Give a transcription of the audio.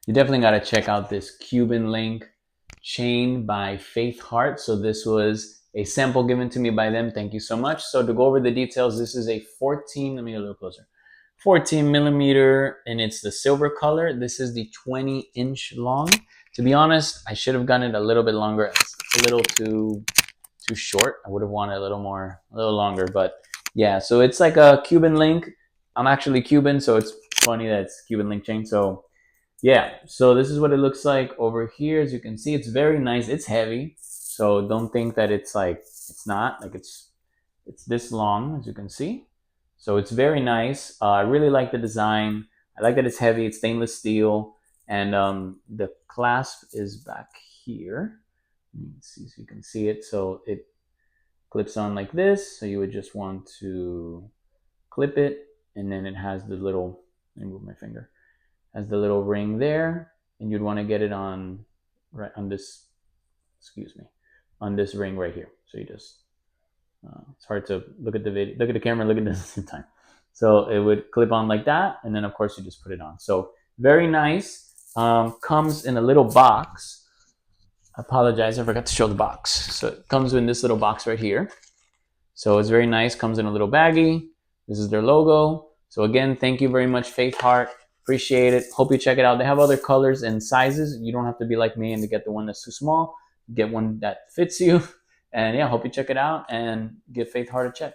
You definitely got to check out this Cuban link chain by FaithHeart. So this was a sample given to me by them. Thank you so much. So to go over the details, this is a 14, let me get a little closer. 14 millimeter, and it's the silver color. This is the 20-inch long. To be honest, I should have gotten it a little bit longer. It's a little too short. I would have wanted a little longer, but yeah. So it's like a Cuban link. I'm actually Cuban, so it's funny that it's Cuban link chain. So yeah, so this is what it looks like over here. As you can see, it's very nice. It's heavy, so don't think that it's like it's not. Like it's this long, as you can see. So it's very nice. I really like the design. I like that it's heavy. It's stainless steel, and the clasp is back here. Let me see if you can see it. So it clips on like this. So you would just want to clip it, and then it has the little. Let me move my finger, has the little ring there, and you'd want to get it on right on this, excuse me, on this ring right here. So you just it's hard to look at the video, look at the camera, look at this at the same time. So it would clip on like that, and then of course you just put it on. So very nice. Comes in a little box. I apologize, I forgot to show the box. So it comes in this little box right here. So it's very nice. Comes in a little baggie. This is their logo. So again, thank you very much, Faith Heart. Appreciate it. Hope you check it out. They have other colors and sizes. You don't have to be like me and to get the one that's too small. Get one that fits you. And yeah, hope you check it out and give Faith Heart a check.